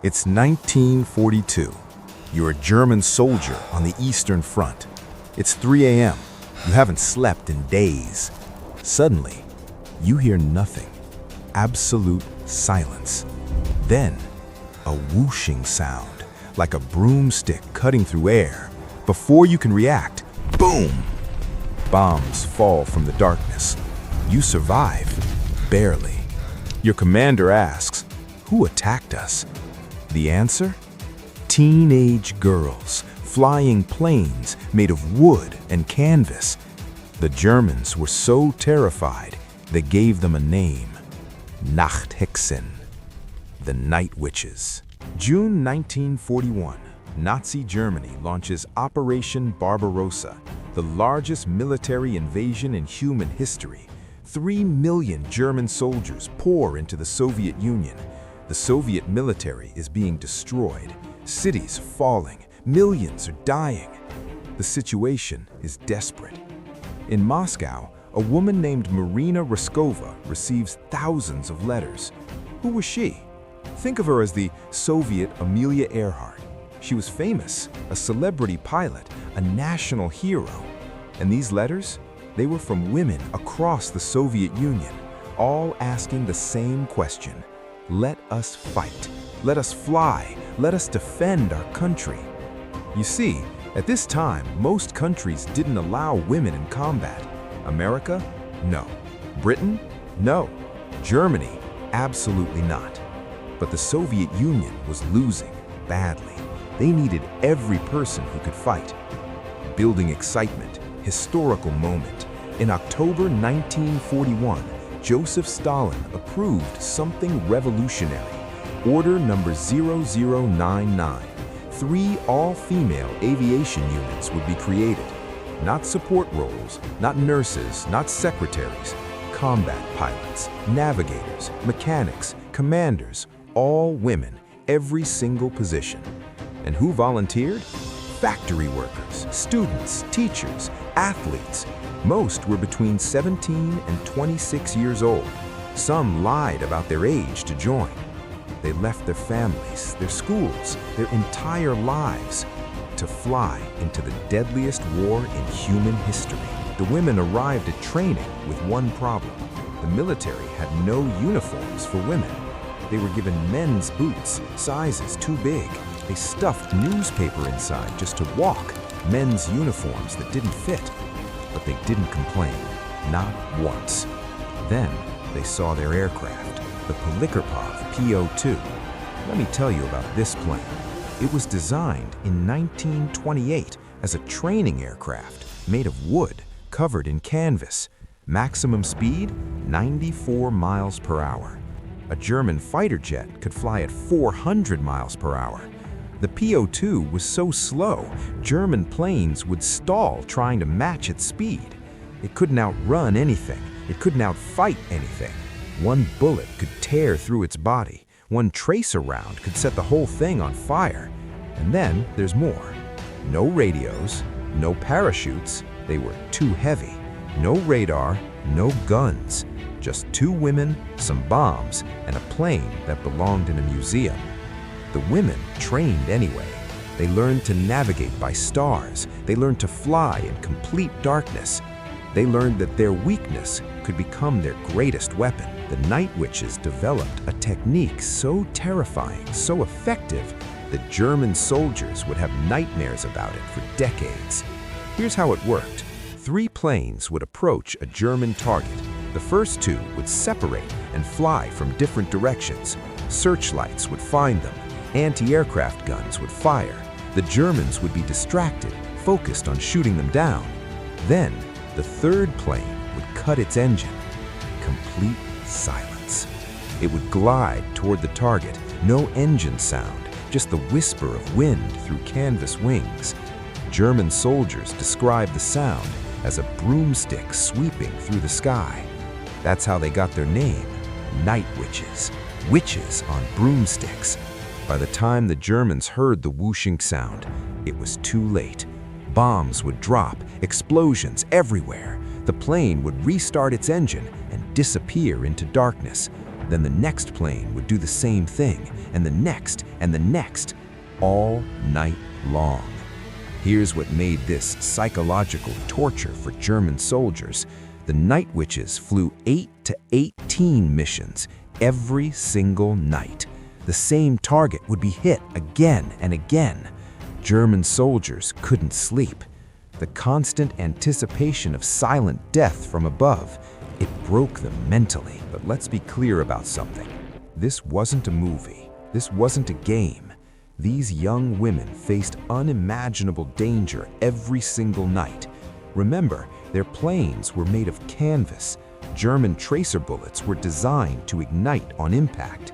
It's 1942. You're a German soldier on the Eastern Front. It's 3 a.m. You haven't slept in days. Suddenly, you hear nothing. Absolute silence. Then, a whooshing sound, like a broomstick cutting through air. Before you can react, boom! Bombs fall from the darkness. You survive, barely. Your commander asks, "Who attacked us?" The answer? Teenage girls, flying planes made of wood and canvas. The Germans were so terrified, they gave them a name. Nachthexen, the Night Witches. June 1941, Nazi Germany launches Operation Barbarossa, the largest military invasion in human history. 3 million German soldiers pour into the Soviet Union. The Soviet military is being destroyed, cities falling, millions are dying. The situation is desperate. In Moscow, a woman named Marina Raskova receives thousands of letters. Who was she? Think of her as the Soviet Amelia Earhart. She was famous, a celebrity pilot, a national hero. And these letters? They were from women across the Soviet Union, all asking the same question. Let us fight. Let us fly. Let us defend our country. You see, at this time, most countries didn't allow women in combat. America? No. Britain? No. Germany? Absolutely not. But the Soviet Union was losing badly. They needed every person who could fight. Building excitement, historical moment. In October 1941, Joseph Stalin approved something revolutionary. Order number 0099. 3 all-female aviation units would be created. Not support roles, not nurses, not secretaries. Combat pilots, navigators, mechanics, commanders, all women, every single position. And who volunteered? Factory workers, students, teachers, athletes. Most were between 17 and 26 years old. Some lied about their age to join. They left their families, their schools, their entire lives to fly into the deadliest war in human history. The women arrived at training with one problem. The military had no uniforms for women. They were given men's boots, sizes too big. They stuffed newspaper inside just to walk, men's uniforms that didn't fit. But they didn't complain, not once. Then they saw their aircraft, the Polikarpov Po-2. Let me tell you about this plane. It was designed in 1928 as a training aircraft made of wood covered in canvas. Maximum speed, 94 miles per hour. A German fighter jet could fly at 400 miles per hour. The Po-2 was so slow, German planes would stall trying to match its speed. It couldn't outrun anything. It couldn't outfight anything. One bullet could tear through its body. One tracer round could set the whole thing on fire. And then there's more. No radios, no parachutes. They were too heavy. No radar, no guns. Just 2 women, some bombs, and a plane that belonged in a museum. The women trained anyway. They learned to navigate by stars. They learned to fly in complete darkness. They learned that their weakness could become their greatest weapon. The Night Witches developed a technique so terrifying, so effective, that German soldiers would have nightmares about it for decades. Here's how it worked. 3 planes would approach a German target. The first 2 would separate and fly from different directions. Searchlights would find them. Anti-aircraft guns would fire. The Germans would be distracted, focused on shooting them down. Then, the 3rd plane would cut its engine. Complete silence. It would glide toward the target, no engine sound, just the whisper of wind through canvas wings. German soldiers described the sound as a broomstick sweeping through the sky. That's how they got their name, Night Witches. Witches on broomsticks. By the time the Germans heard the whooshing sound, it was too late. Bombs would drop, explosions everywhere. The plane would restart its engine and disappear into darkness. Then the next plane would do the same thing, and the next, all night long. Here's what made this psychological torture for German soldiers. The Night Witches flew 8 to 18 missions every single night. The same target would be hit again and again. German soldiers couldn't sleep. The constant anticipation of silent death from above, it broke them mentally. But let's be clear about something. This wasn't a movie. This wasn't a game. These young women faced unimaginable danger every single night. Remember, their planes were made of canvas. German tracer bullets were designed to ignite on impact.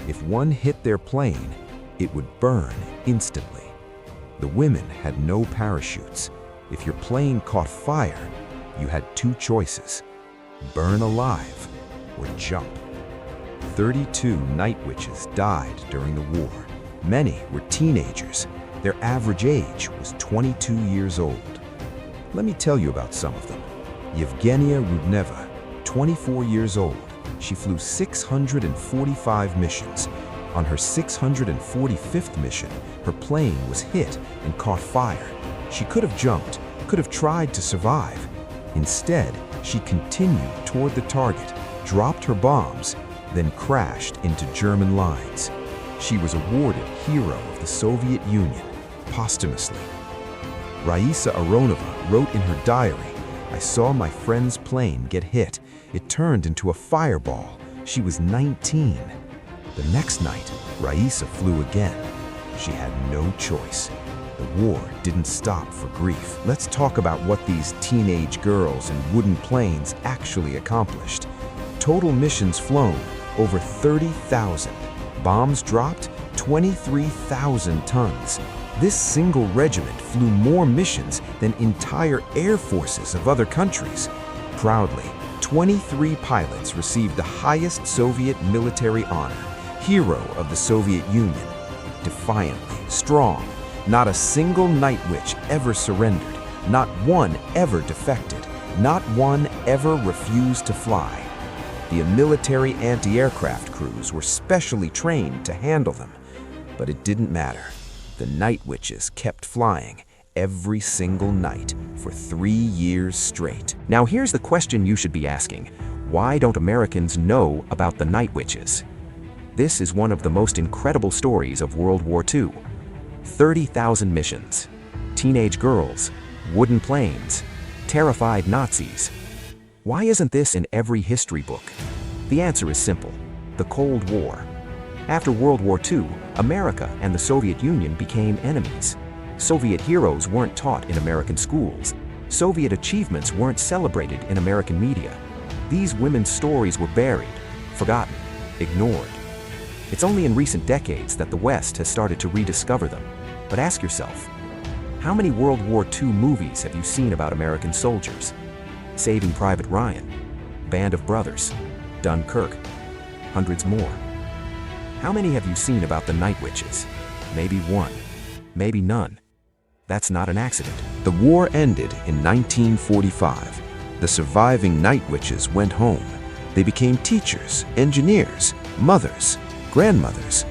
If one hit their plane, it would burn instantly. The women had no parachutes. If your plane caught fire, you had two choices: burn alive or jump. 32 Night Witches died during the war. Many were teenagers. Their average age was 22 years old. Let me tell you about some of them. Yevgenia Rudneva, 24 years old. She flew 645 missions. On her 645th mission, her plane was hit and caught fire. She could have jumped, could have tried to survive. Instead, she continued toward the target, dropped her bombs, then crashed into German lines. She was awarded Hero of the Soviet Union posthumously. Raisa Aronova wrote in her diary, "I saw my friend's plane get hit. It turned into a fireball. She was 19. The next night, Raisa flew again. She had no choice. The war didn't stop for grief. Let's talk about what these teenage girls in wooden planes actually accomplished. Total missions flown, over 30,000. Bombs dropped, 23,000 tons. This single regiment flew more missions than entire air forces of other countries. Proudly, 23 pilots received the highest Soviet military honor, Hero of the Soviet Union. Defiantly, strong, not a single Night Witch ever surrendered, not one ever defected, not one ever refused to fly. The military anti-aircraft crews were specially trained to handle them, but it didn't matter. The Night Witches kept flying every single night for 3 years straight. Now here's the question you should be asking. Why don't Americans know about the Night Witches? This is one of the most incredible stories of World War II. 30,000 missions, teenage girls, wooden planes, terrified Nazis. Why isn't this in every history book? The answer is simple: the Cold War. After World War II, America and the Soviet Union became enemies. Soviet heroes weren't taught in American schools. Soviet achievements weren't celebrated in American media. These women's stories were buried, forgotten, ignored. It's only in recent decades that the West has started to rediscover them. But ask yourself, how many World War II movies have you seen about American soldiers? Saving Private Ryan, Band of Brothers, Dunkirk, hundreds more. How many have you seen about the Night Witches? Maybe one, maybe none. That's not an accident. The war ended in 1945. The surviving Night Witches went home. They became teachers, engineers, mothers, grandmothers.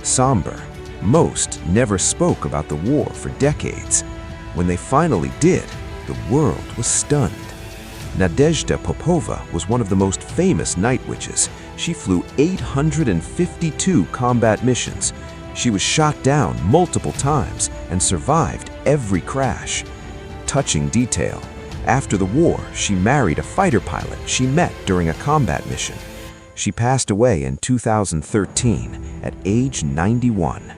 Somber, most never spoke about the war for decades. When they finally did, the world was stunned. Nadezhda Popova was one of the most famous Night Witches. She flew 852 combat missions. She was shot down multiple times and survived every crash. Touching detail, after the war, she married a fighter pilot she met during a combat mission. She passed away in 2013 at age 91.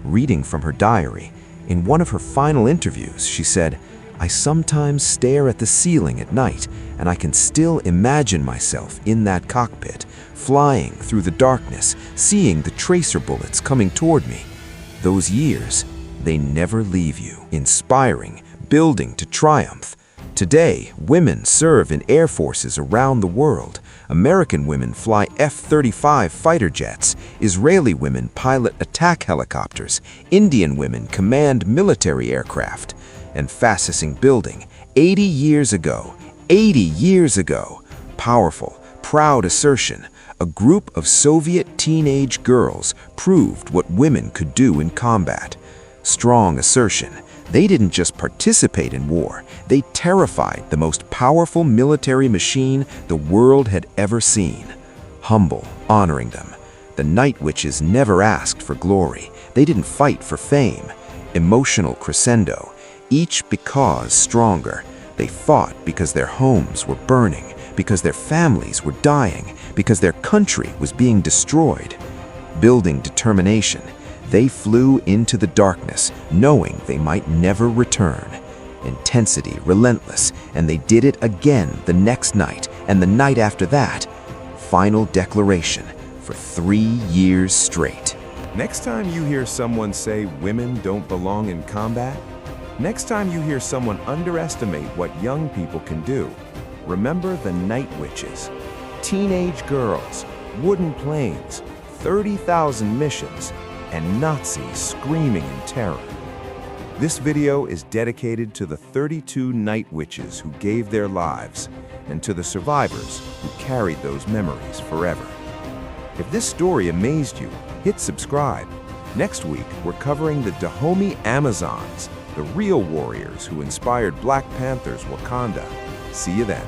Reading from her diary, in one of her final interviews, she said, "I sometimes stare at the ceiling at night, and I can still imagine myself in that cockpit, flying through the darkness, seeing the tracer bullets coming toward me. Those years, they never leave you." Inspiring, building to triumph. Today, women serve in air forces around the world. American women fly F-35 fighter jets. Israeli women pilot attack helicopters. Indian women command military aircraft. And fascinating building, 80 years ago, powerful, proud assertion, a group of Soviet teenage girls proved what women could do in combat. Strong assertion. They didn't just participate in war, they terrified the most powerful military machine the world had ever seen. Humble, honoring them. The Night Witches never asked for glory. They didn't fight for fame. Emotional crescendo, each because stronger. They fought because their homes were burning, because their families were dying, because their country was being destroyed. Building determination, they flew into the darkness, knowing they might never return. Intensity relentless, and they did it again the next night, and the night after that. Final declaration for 3 years straight. Next time you hear someone say women don't belong in combat, next time you hear someone underestimate what young people can do, remember the Night Witches. Teenage girls, wooden planes, 30,000 missions, and Nazis screaming in terror. This video is dedicated to the 32 Night Witches who gave their lives, and to the survivors who carried those memories forever. If this story amazed you, hit subscribe. Next week, we're covering the Dahomey Amazons, the real warriors who inspired Black Panther's Wakanda. See you then.